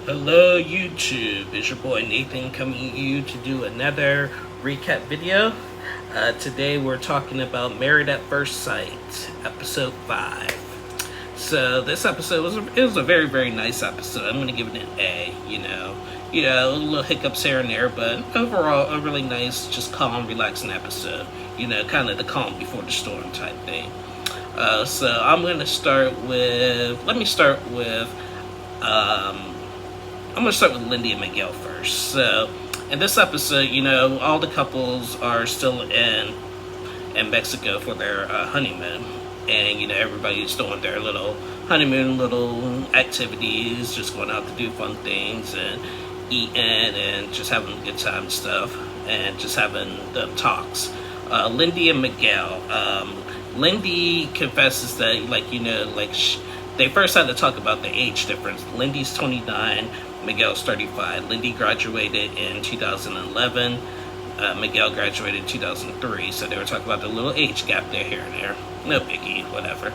Hello YouTube, it's your boy Nathan coming to you to do another recap video. Today we're talking about Married at First Sight, episode 5. So this episode was a very, very nice episode. I'm going to give it an A, you know, little hiccups here and there, but overall a really nice, just calm, relaxing episode. You know, kind of the calm before the storm type thing. So I'm going to start with, I'm going to start with Lindy and Miguel first. So, in this episode, you know, all the couples are still in Mexico for their honeymoon. And, you know, everybody's doing their little honeymoon, little activities, just going out to do fun things and eating and just having a good time and stuff. And just having the talks. Lindy and Miguel. Lindy confesses that, they first had to talk about the age difference. Lindy's 29, Miguel's 35. Lindy graduated in 2011. Miguel graduated in 2003. So they were talking about the little age gap there, here and there. No biggie, whatever.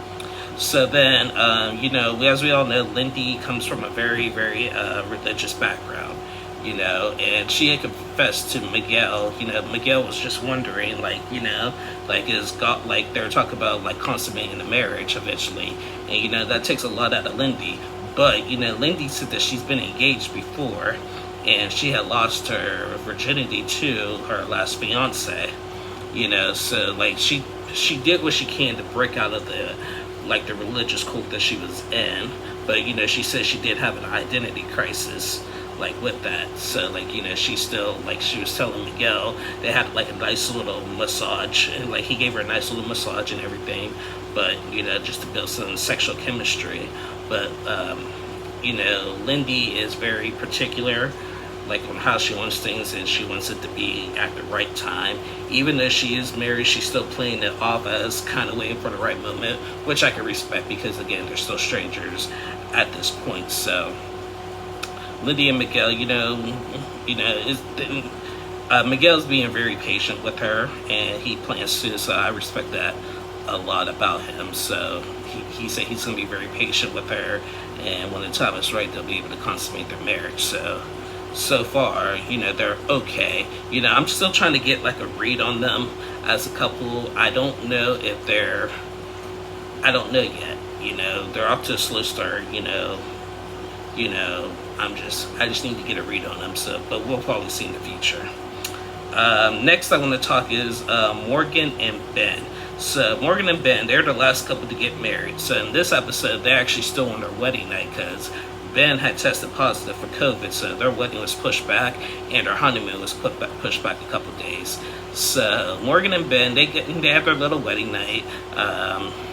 So then, as we all know, Lindy comes from a very, very religious background. You know, and she had confessed to Miguel. You know, Miguel was just wondering, is God, they were talking about consummating the marriage eventually, and you know that takes a lot out of Lindy. But you know, Lindy said that she's been engaged before, and she had lost her virginity to her last fiance. You know, so she did what she can to break out of the religious cult that she was in. But you know, she said she did have an identity crisis. With that, so she still, she was telling Miguel they had a nice little massage, and he gave her a nice little massage and everything, but you know, just to build some sexual chemistry. But you know, Lindy is very particular on how she wants things, and she wants it to be at the right time. Even though she is married, she's still playing it off as kind of waiting for the right moment, which I can respect, because again, they're still strangers at this point. So Lindy and Miguel, Miguel's being very patient with her, and he plans to, so I respect that a lot about him. So he said he's going to be very patient with her, and when the time is right, they'll be able to consummate their marriage. So far, you know, they're okay. You know, I'm still trying to get a read on them as a couple. I don't know yet. You know, they're off to a slow start, I just need to get a read on them. So, but we'll probably see in the future. Next I want to talk is Morgan and Ben. So Morgan and Ben, they're the last couple to get married. So in this episode, they're actually still on their wedding night, because Ben had tested positive for COVID, so their wedding was pushed back, and their honeymoon was pushed back a couple days. So Morgan and Ben, they have their little wedding night.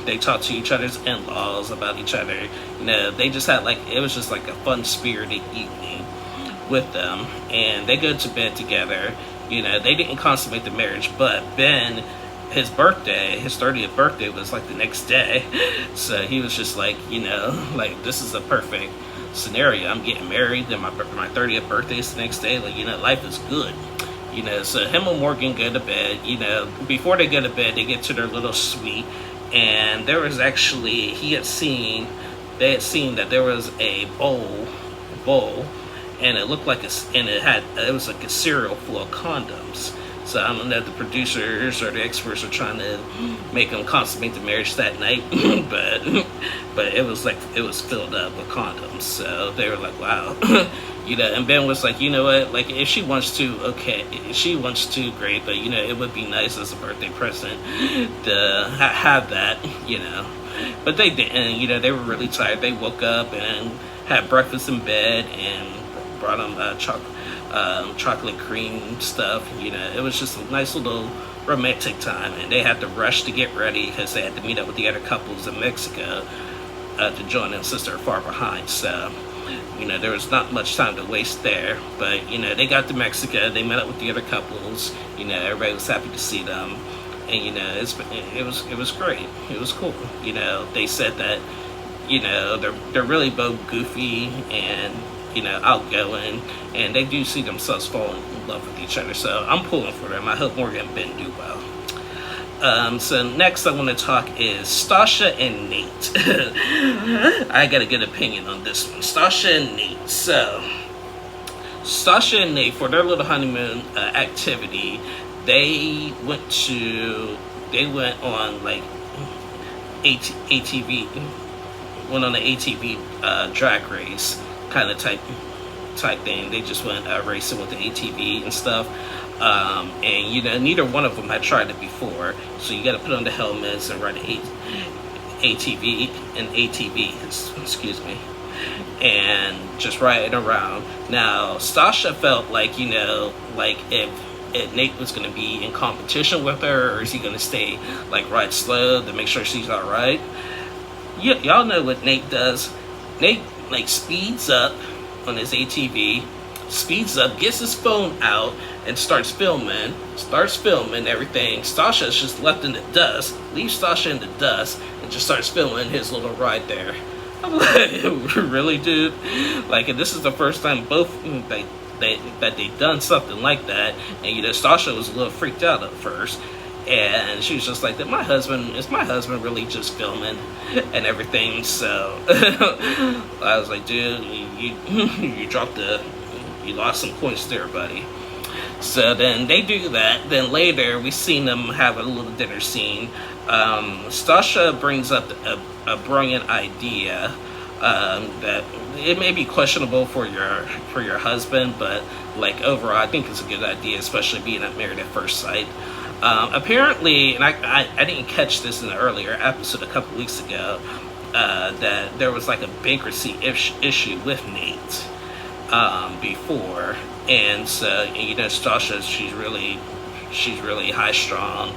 They talk to each other's in-laws about each other. You know, they just had it was just a fun spirited evening with them, and they go to bed together. You know, they didn't consummate the marriage, but Ben, his 30th birthday was the next day. So he was just this is a perfect scenario. I'm getting married, then my 30th birthday is the next day. Life is good. You know, so him and Morgan go to bed. You know, before they go to bed, they get to their little suite, and there was actually, they had seen that there was a bowl, and it looked it was a cereal full of condoms. So I don't know if the producers or the experts are trying to make them consummate the marriage that night, but it was filled up with condoms. So they were like, wow. You know, and Ben was like, you know what, if she wants to, okay, if she wants to, great, but you know, it would be nice as a birthday present to have that, you know. But they didn't. You know, they were really tired. They woke up and had breakfast in bed and brought them chocolate cream stuff. You know, it was just a nice little romantic time, and they had to rush to get ready because they had to meet up with the other couples in Mexico to join them, since they're far behind. So you know, there was not much time to waste there. But you know, they got to Mexico, they met up with the other couples. You know, everybody was happy to see them, and you know, it was great. It was cool. You know, they said that, you know, they're really both goofy and, you know, outgoing, and they do see themselves falling in love with each other. So I'm pulling for them. I hope Morgan and Ben do well. So next I want to talk is Sasha and Nate. I got a good opinion on this one. Sasha and Nate. So, Sasha and Nate, for their little honeymoon activity, they went on like ATV, went on an ATV drag race kind of type thing. They just went racing with the ATV and stuff. And you know, neither one of them had tried it before, so you got to put on the helmets and ride an ATV, excuse me, and just riding around. Now, Sasha felt like, you know, like if Nate was going to be in competition with her, or is he going to stay like ride slow to make sure she's all right? Y'all know what Nate does. Nate like speeds up on his ATV, speeds up, gets his phone out, and starts filming everything. Sasha's just left in the dust, leaves Sasha in the dust, and just starts filming his little ride there. I'm like, really, dude? Like, and this is the first time both that they've done something like that. And you know, Sasha was a little freaked out at first, and she was just like, "That my husband really just filming and everything?" So I was like, "Dude, you lost some points there, buddy." So then they do that. Then later we seen them have a little dinner scene. Sasha brings up a brilliant idea that it may be questionable for your husband, but like overall, I think it's a good idea, especially being married at first sight. Apparently, and I didn't catch this in the earlier episode a couple weeks ago, that there was like a bankruptcy issue with Nate before, and so you know, Sasha, she's really high strung,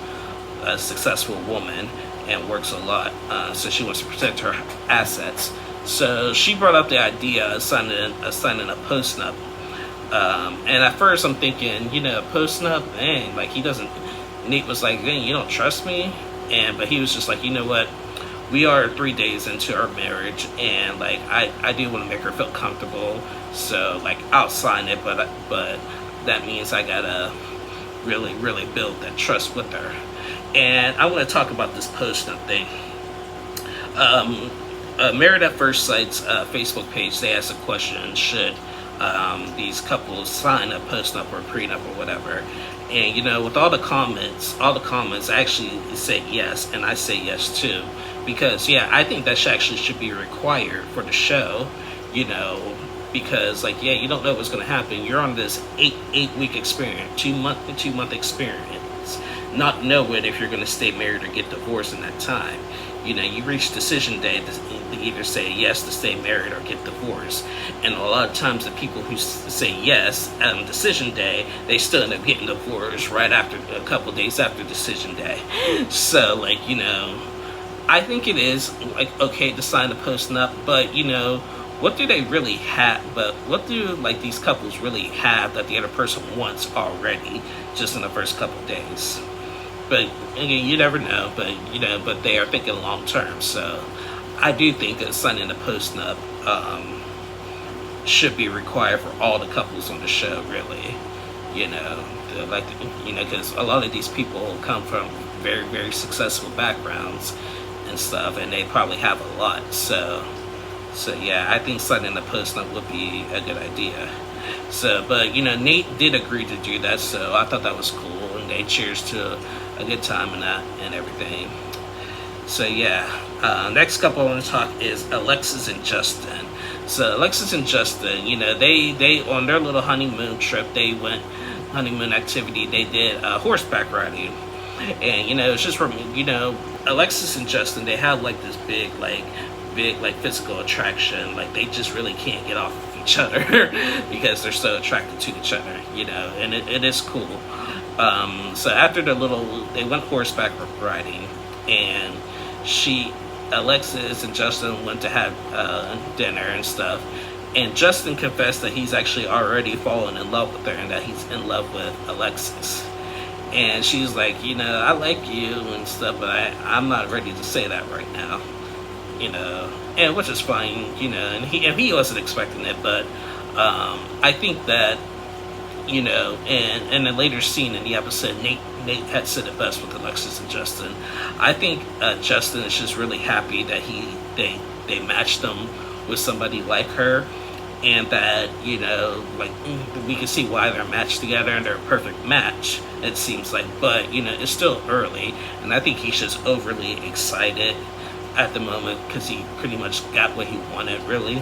a successful woman, and works a lot, so she wants to protect her assets. So she brought up the idea of signing a post-nup. And at first I'm thinking, you know, post-nup, dang, like he doesn't, Nate was like, dang, you don't trust me? But he was just like, you know what, we are 3 days into our marriage, and like I do want to make her feel comfortable, so like I'll sign it, but that means I gotta really build that trust with her. And I want to talk about this post-nup thing. Married at First Sight's Facebook page, they asked a question: should these couples sign a post-nup or prenup or whatever? And you know, with all the comments actually said yes, and I say yes too, because yeah, I think that should be required for the show, you know, because like, yeah, you don't know what's going to happen. You're on this eight week experience, 2 month experience, not knowing if you're going to stay married or get divorced in that time. You know, you reach decision day to either say yes to stay married or get divorced. And a lot of times the people who say yes on decision day, they still end up getting divorced right after, a couple days after decision day. So like, you know, I think it is like okay to sign a post-nup, but you know, what do they really have? But what do like these couples really have that the other person wants already, just in the first couple days? But again, you never know. But you know, but they are thinking long term. So I do think that signing a post-nup should be required for all the couples on the show. Really, you know, like, you know, because a lot of these people come from very successful backgrounds and stuff, and they probably have a lot. So yeah, I think signing a post-nup would be a good idea. So, but you know, Nate did agree to do that, so I thought that was cool, and they cheers to a good time and that and everything. So yeah, next couple I want to talk is Alexis and Justin. So Alexis and Justin, you know, they on their little honeymoon trip, honeymoon activity, they did horseback riding. And you know, it's just from, you know, Alexis and Justin, they have like this big physical attraction. Like they just really can't get off of each other because they're so attracted to each other, you know, and it is cool. So after they went horseback riding, and Alexis and Justin went to have dinner and stuff, and Justin confessed that he's actually already fallen in love with her and that he's in love with Alexis. And she's like, you know, I like you and stuff, but I'm not ready to say that right now, you know, and which is fine, you know, and he wasn't expecting it, but I think that, you know, and in a later scene in the episode, Nate had said it best with Alexis and Justin. I think Justin is just really happy that they matched him with somebody like her, and that, like, we can see why they're matched together and they're a perfect match, it seems like. But it's still early, and I think he's just overly excited at the moment because he pretty much got what he wanted, really.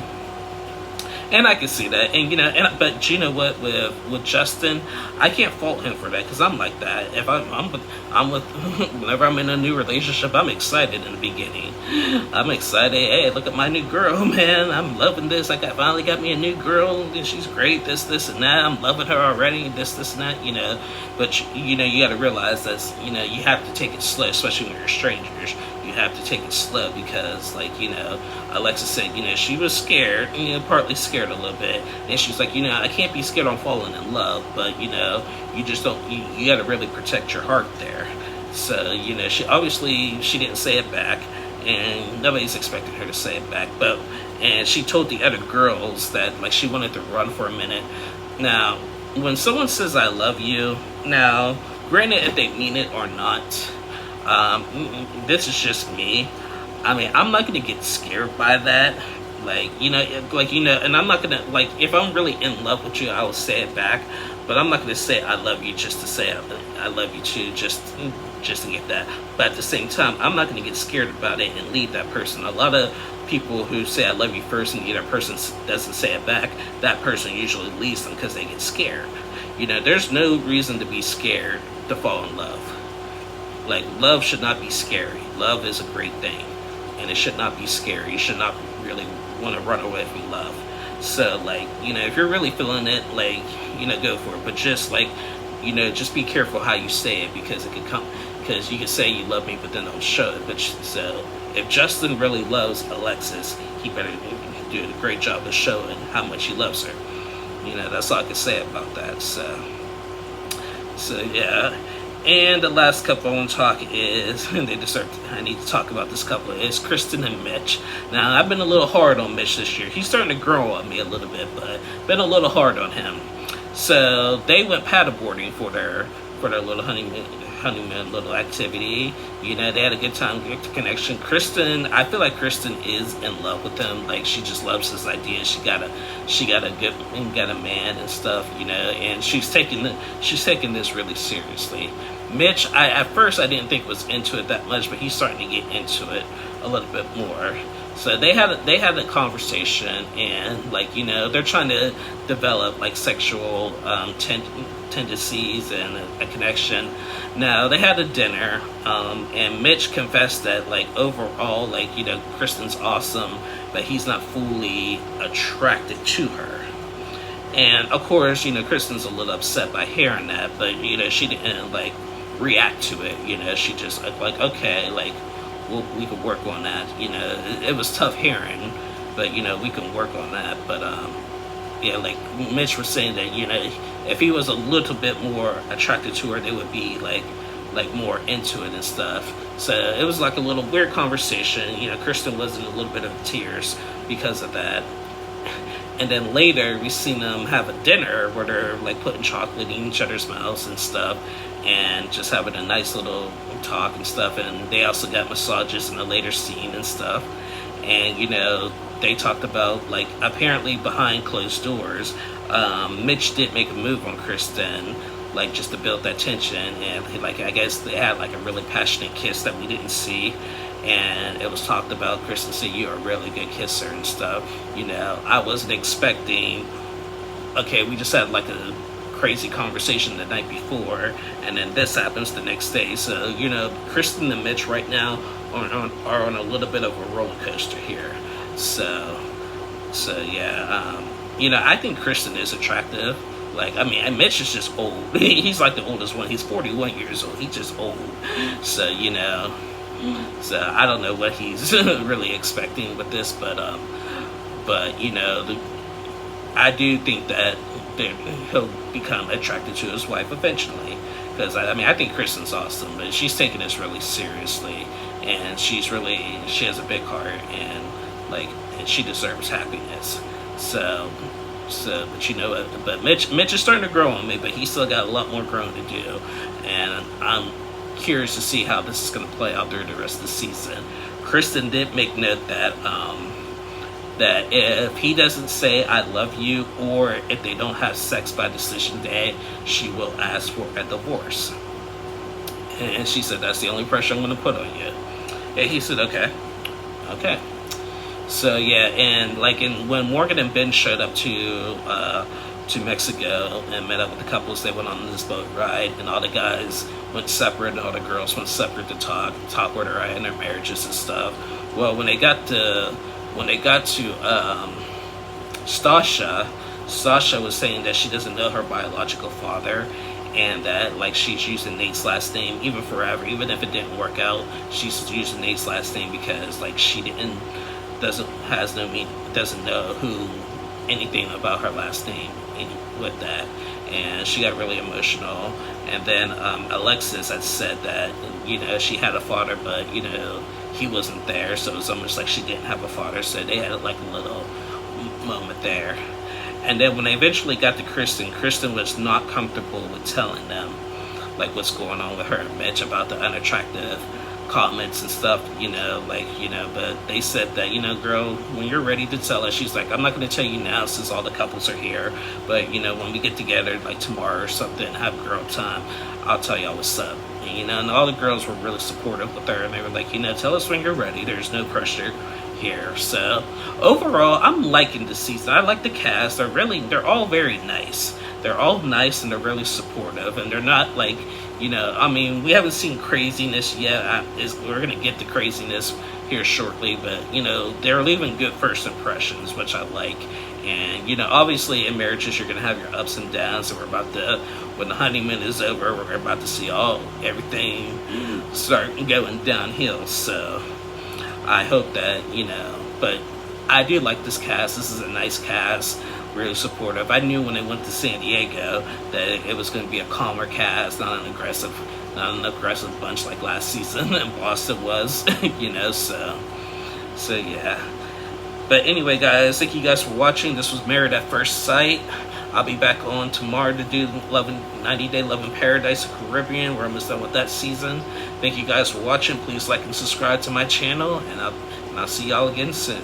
And I can see that, but you know what? With Justin, I can't fault him for that because I'm like that. If I'm with whenever I'm in a new relationship, I'm excited in the beginning. I'm excited. Hey, look at my new girl, man. I'm loving this. Finally got me a new girl, and she's great. This, and that. I'm loving her already. This, and that. But you got to realize that you have to take it slow, especially when you're strangers. You have to take it slow because, like, Alexis said, she was scared, partly scared a little bit, and she was like, I can't be scared on falling in love, but you just don't, you got to really protect your heart there. So she didn't say it back, and nobody's expecting her to say it back, and she told the other girls that, like, she wanted to run for a minute. Now, when someone says I love you, now granted, if they mean it or not, this is just me. I mean, I'm not gonna get scared by that. And I'm not gonna, like, if I'm really in love with you, I will say it back. But I'm not gonna say I love you just to say I love you too, just to get that. But at the same time, I'm not gonna get scared about it and leave that person. A lot of people who say I love you first and the other person doesn't say it back, that person usually leaves them because they get scared. There's no reason to be scared to fall in love. Like, love should not be scary. Love is a great thing, and it should not be scary. You should not really want to run away from love. So, like, if you're really feeling it, like, go for it. But just, like, just be careful how you say it, because it could come, because you can say you love me, but then don't show it. But so, if Justin really loves Alexis, he better do a great job of showing how much he loves her. That's all I can say about that. So yeah. And the last couple I want to talk is, I need to talk about this couple, is Kristen and Mitch. Now, I've been a little hard on Mitch this year. He's starting to grow on me a little bit, but been a little hard on him. So they went paddleboarding for their little honeymoon little activity. They had a good time, good connection. Kristen, I feel like Kristen is in love with him. Like, she just loves his ideas. She got a man and stuff, and she's taking this really seriously. Mitch, at first I didn't think was into it that much, but he's starting to get into it a little bit more. So they had a conversation, and, like, they're trying to develop, like, sexual tendencies and a connection. Now, they had a dinner, and Mitch confessed that, like, overall, like, Kristen's awesome, but he's not fully attracted to her. And of course, Kristen's a little upset by hearing that, but she didn't, like, react to it. She just, like, okay, like, we could work on that. It was tough hearing, but we can work on that. But yeah, like Mitch was saying that if he was a little bit more attracted to her, they would be like more into it and stuff. So it was like a little weird conversation. Kristen was in a little bit of tears because of that. And then later we seen them have a dinner where they're, like, putting chocolate in each other's mouths and stuff, and just having a nice little talk and stuff. And they also got massages in a later scene and stuff. And they talked about, like, apparently behind closed doors, Mitch did make a move on Kristen, like, just to build that tension. And, like, I guess they had, like, a really passionate kiss that we didn't see. And it was talked about, Kristen said, "You're a really good kisser" and stuff. I wasn't expecting, okay, we just had, like, a crazy conversation the night before, and then this happens the next day. So, Kristen and Mitch right now are on a little bit of a roller coaster here. So yeah, I think Kristen is attractive. Like, I mean, and Mitch is just old. He's like the oldest one. He's 41 years old. He's just old. So, so I don't know what he's really expecting with this, but I do think that he'll become attracted to his wife eventually. Because, I think Kristen's awesome, but she's taking this really seriously, and she has a big heart, and, like, and she deserves happiness. So, but Mitch is starting to grow on me, but he's still got a lot more growing to do, and I'm curious to see how this is going to play out during the rest of the season. Kristen did make note that that if he doesn't say I love you, or if they don't have sex by decision day, she will ask for a divorce. And she said, that's the only pressure I'm going to put on you. And he said, okay. So yeah, and like when Morgan and Ben showed up to Mexico and met up with the couples, they went on this boat ride, and all the guys went separate and all the girls went separate to talk where they're at in their marriages and stuff. Well, when they got to Sasha was saying that she doesn't know her biological father, and that like she's using Nate's last name even forever, even if it didn't work out. She's using Nate's last name because like she doesn't know anything about her last name with that, and she got really emotional. And then Alexis had said that she had a father, but he wasn't there, so it was almost like she didn't have a father. So they had like a little moment there. And then when they eventually got to Kristen was not comfortable with telling them like what's going on with her and Mitch about the unattractive comments and stuff, but they said that, girl, when you're ready to tell us, she's like, I'm not going to tell you now since all the couples are here, but when we get together like tomorrow or something, have girl time, I'll tell y'all what's up. And all the girls were really supportive with her, and they were like, tell us when you're ready, there's no pressure here. So overall, I'm liking the season. I like the cast. They're all very nice. They're all nice, and they're really supportive, and they're not like, we haven't seen craziness yet. We're going to get to craziness here shortly, but, they're leaving good first impressions, which I like. And, obviously in marriages, you're going to have your ups and downs, and when the honeymoon is over, we're about to see everything start going downhill. So I hope that, but I do like this cast. This is a nice cast. Really supportive. I knew when they went to San Diego that it was going to be a calmer cast, not an aggressive bunch like last season and Boston was, so yeah. But anyway, guys, thank you guys for watching. This was Married at First Sight. I'll be back on tomorrow to do 90 Day Love in Paradise Caribbean. We're almost done with that season. Thank you guys for watching. Please like and subscribe to my channel, and I'll see y'all again soon.